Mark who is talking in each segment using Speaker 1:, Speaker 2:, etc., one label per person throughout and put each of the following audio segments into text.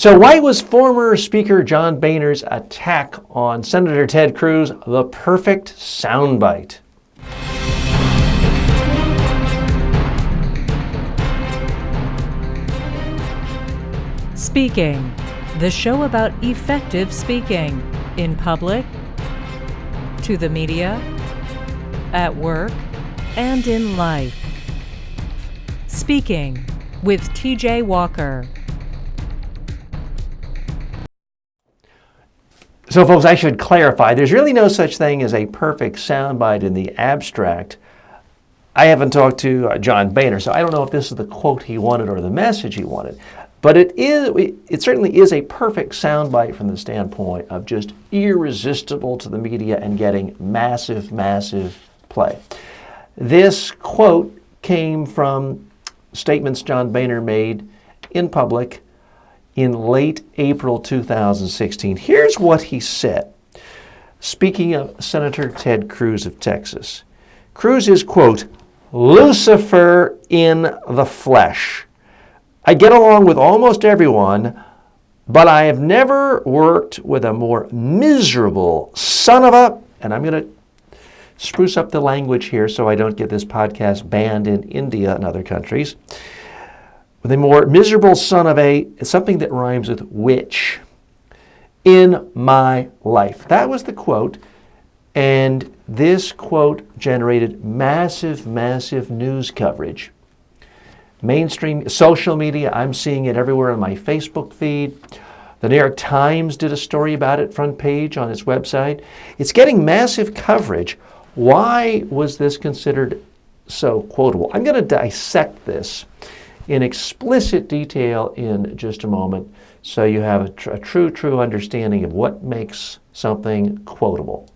Speaker 1: So why was former Speaker John Boehner's attack on Senator Ted Cruz the perfect soundbite?
Speaker 2: Speaking, the show about effective speaking in public, to the media, at work, and in life. Speaking with TJ Walker.
Speaker 1: So folks, I should clarify, there's really no such thing as a perfect soundbite in the abstract. I haven't talked to John Boehner, so I don't know if this is the quote he wanted or the message he wanted. But it certainly is a perfect soundbite from the standpoint of just irresistible to the media and getting massive, massive play. This quote came from statements John Boehner made in public in late April 2016. Here's what he said, speaking of Senator Ted Cruz of Texas. Cruz is, quote, Lucifer in the flesh. I get along with almost everyone, but I have never worked with a more miserable son of a, and I'm going to spruce up the language here so I don't get this podcast banned in India and other countries, with a more miserable son of a, something that rhymes with witch, in my life. That was the quote, and this quote generated massive, massive news coverage. Mainstream social media, I'm seeing it everywhere on my Facebook feed. The New York Times did a story about it, front page on its website. It's getting massive coverage. Why was this considered so quotable? I'm going to dissect this in explicit detail in just a moment so you have a true understanding of what makes something quotable.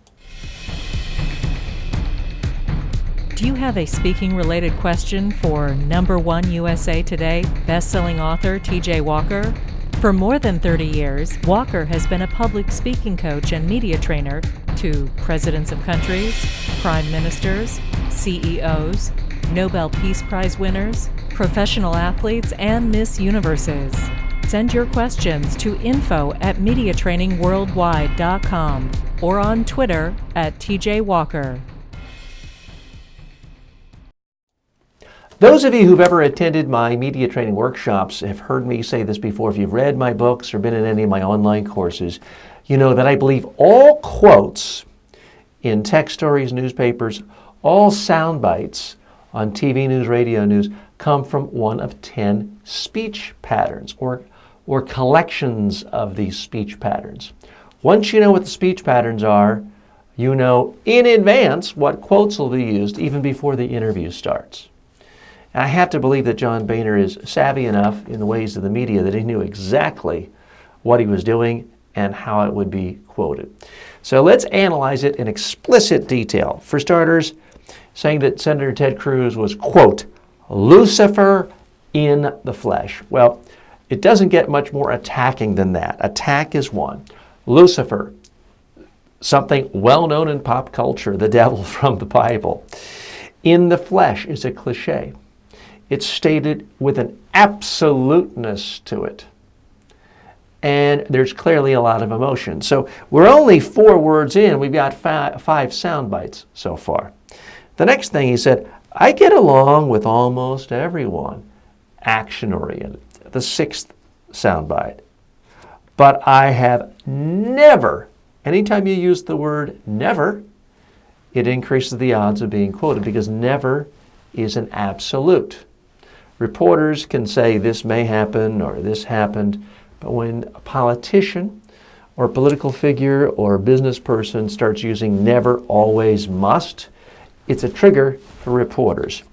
Speaker 2: Do you have a speaking-related question for #1 USA Today best-selling author TJ Walker? For more than 30 years, Walker has been a public speaking coach and media trainer to presidents of countries, prime ministers, CEOs, Nobel Peace Prize winners, professional athletes, and Miss Universes. Send your questions to info@mediatrainingworldwide.com or on Twitter @TJ Walker.
Speaker 1: Those of you who've ever attended my media training workshops have heard me say this before. If you've read my books or been in any of my online courses, you know that I believe all quotes in tech stories, newspapers, all sound bites on TV news, radio news, come from one of 10 speech patterns or collections of these speech patterns. Once you know what the speech patterns are, you know in advance what quotes will be used even before the interview starts. And I have to believe that John Boehner is savvy enough in the ways of the media that he knew exactly what he was doing and how it would be quoted. So let's analyze it in explicit detail. For starters, saying that Senator Ted Cruz was, quote, Lucifer in the flesh. Well, it doesn't get much more attacking than that. Attack is one. Lucifer, something well known in pop culture, the devil from the Bible. In the flesh is a cliche. It's stated with an absoluteness to it. And there's clearly a lot of emotion. So we're only 4 words in. We've got 5 sound bites so far. The next thing he said, I get along with almost everyone. Action-oriented. The 6th sound bite. But I have never, anytime you use the word never, it increases the odds of being quoted because never is an absolute. Reporters can say this may happen or this happened, but when a politician or a political figure or a business person starts using never, always, must, it's a trigger for reporters.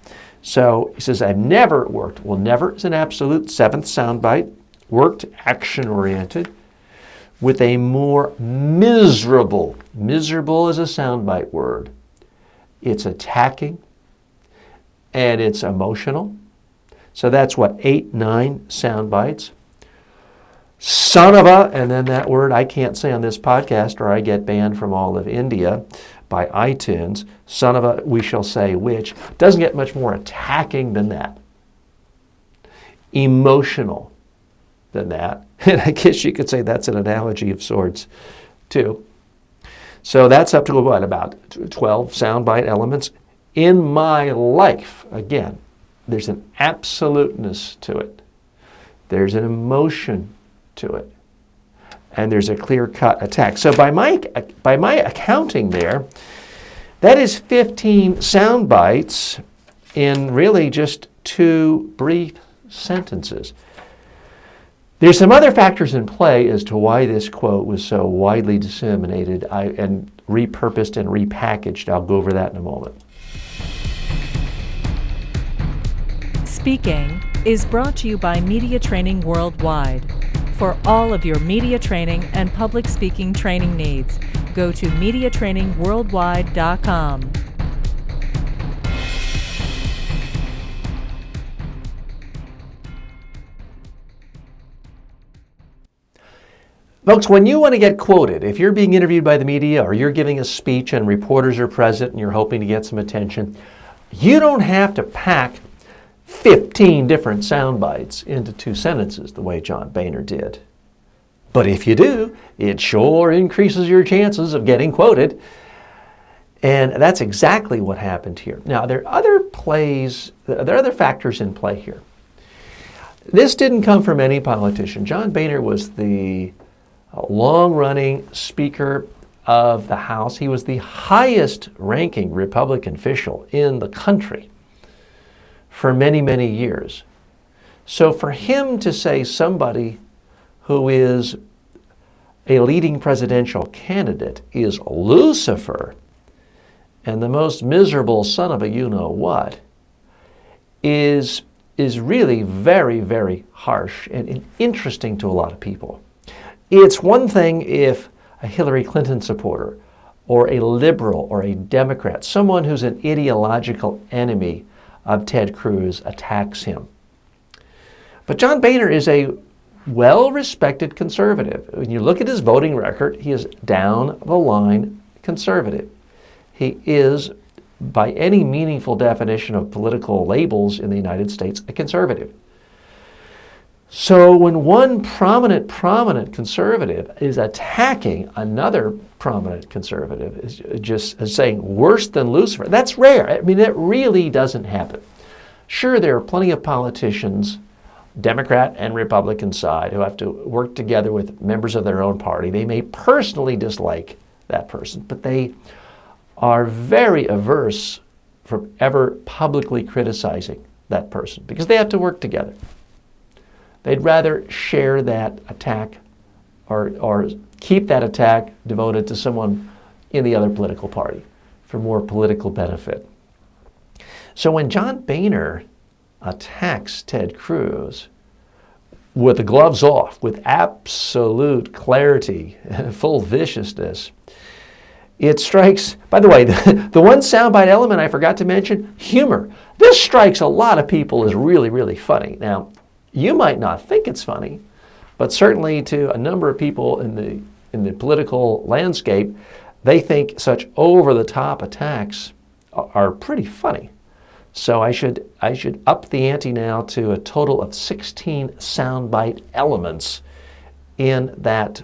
Speaker 1: So he says, I've never worked. Well, never is an absolute. 7th soundbite, worked, action-oriented, with a more miserable. Miserable is a soundbite word. It's attacking, and it's emotional. So that's what, 8, 9 sound bites. Son of a, and then that word I can't say on this podcast or I get banned from all of India by iTunes. Son of a, we shall say which. Doesn't get much more attacking than that. Emotional than that. And I guess you could say that's an analogy of sorts, too. So that's up to what, about 12 soundbite elements. In my life, again, there's an absoluteness to it. There's an emotion to it. And there's a clear-cut attack. So by my accounting there, that is 15 sound bites in really just 2 brief sentences. There's some other factors in play as to why this quote was so widely disseminated and repurposed and repackaged. I'll go over that in a moment.
Speaker 2: Speaking is brought to you by Media Training Worldwide. For all of your media training and public speaking training needs, go to MediaTrainingWorldwide.com.
Speaker 1: Folks, when you want to get quoted, if you're being interviewed by the media or you're giving a speech and reporters are present and you're hoping to get some attention, you don't have to pack 15 different sound bites into 2 sentences the way John Boehner did. But if you do, it sure increases your chances of getting quoted. And that's exactly what happened here. Now, there are other factors in play here. This didn't come from any politician. John Boehner was the long-running Speaker of the House. He was the highest-ranking Republican official in the country for many, many years. So for him to say somebody who is a leading presidential candidate is Lucifer and the most miserable son of a you-know-what is really very, very harsh and interesting to a lot of people. It's one thing if a Hillary Clinton supporter or a liberal or a Democrat, someone who's an ideological enemy of Ted Cruz, attacks him. But John Boehner is a well-respected conservative. When you look at his voting record, he is down-the-line conservative. He is, by any meaningful definition of political labels in the United States, a conservative. So when one prominent conservative is attacking another prominent conservative, is just saying worse than Lucifer, that's rare. I mean, that really doesn't happen. Sure, there are plenty of politicians, Democrat and Republican side, who have to work together with members of their own party. They may personally dislike that person, but they are very averse from ever publicly criticizing that person because they have to work together. They'd rather share that attack or keep that attack devoted to someone in the other political party for more political benefit. So when John Boehner attacks Ted Cruz with the gloves off, with absolute clarity and full viciousness, it strikes, by the way, the one soundbite element I forgot to mention, humor. This strikes a lot of people as really, really funny. Now, you might not think it's funny, but certainly to a number of people in the political landscape, they think such over-the-top attacks are pretty funny. So I should up the ante now to a total of 16 soundbite elements in that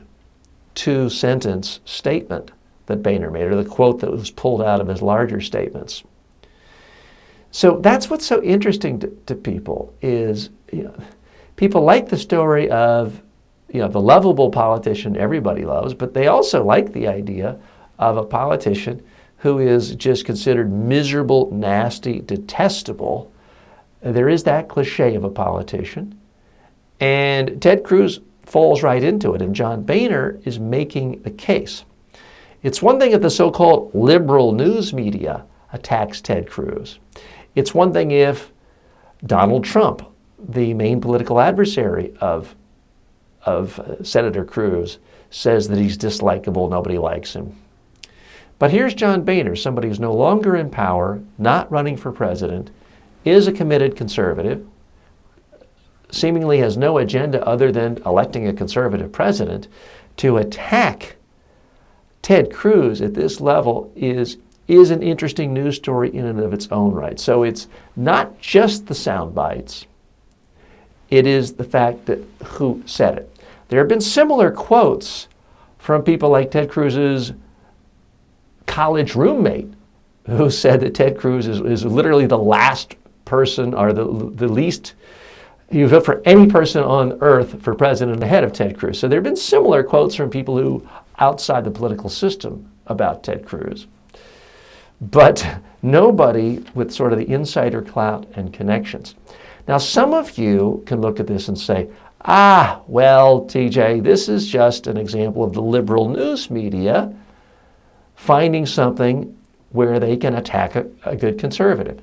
Speaker 1: 2-sentence statement that Boehner made, or the quote that was pulled out of his larger statements. So that's what's so interesting to people is, people like the story of, the lovable politician everybody loves, but they also like the idea of a politician who is just considered miserable, nasty, detestable. There is that cliche of a politician. And Ted Cruz falls right into it, and John Boehner is making the case. It's one thing if the so-called liberal news media attacks Ted Cruz. It's one thing if Donald Trump, the main political adversary of Senator Cruz, says that he's dislikable, nobody likes him. But here's John Boehner, somebody who's no longer in power, not running for president, is a committed conservative, seemingly has no agenda other than electing a conservative president, to attack Ted Cruz at this level is an interesting news story in and of its own right. So it's not just the sound bites. It is the fact that who said it. There have been similar quotes from people like Ted Cruz's college roommate, who said that Ted Cruz is literally the last person, or the least, you vote for any person on earth for president ahead of Ted Cruz. So there have been similar quotes from people who outside the political system about Ted Cruz. But nobody with sort of the insider clout and connections. Now, some of you can look at this and say, well, TJ, this is just an example of the liberal news media finding something where they can attack a good conservative.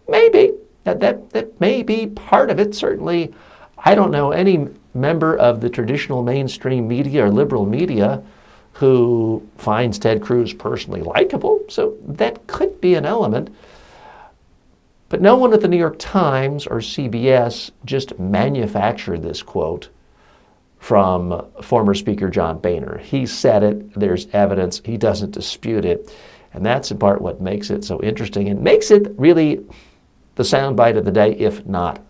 Speaker 1: Maybe. That may be part of it. Certainly, I don't know any member of the traditional mainstream media or liberal media who finds Ted Cruz personally likable, so that could be an element. But no one at the New York Times or CBS just manufactured this quote from former Speaker John Boehner. He said it, there's evidence, he doesn't dispute it, and that's in part what makes it so interesting and makes it really the soundbite of the day, if not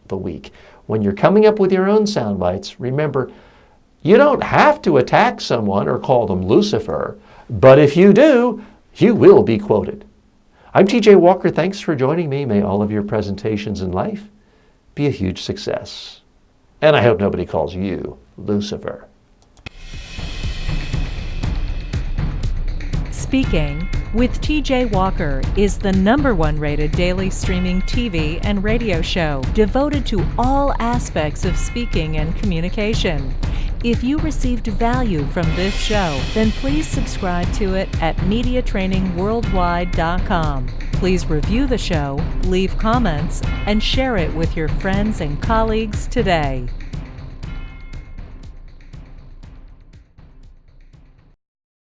Speaker 1: the week. When you're coming up with your own sound bites, remember, you don't have to attack someone or call them Lucifer, but if you do, you will be quoted. I'm TJ Walker. Thanks for joining me. May all of your presentations in life be a huge success. And I hope nobody calls you Lucifer.
Speaker 2: Speaking with TJ Walker is the #1 rated daily streaming TV and radio show devoted to all aspects of speaking and communication. If you received value from this show, then please subscribe to it at MediaTrainingWorldwide.com. Please review the show, leave comments, and share it with your friends and colleagues today.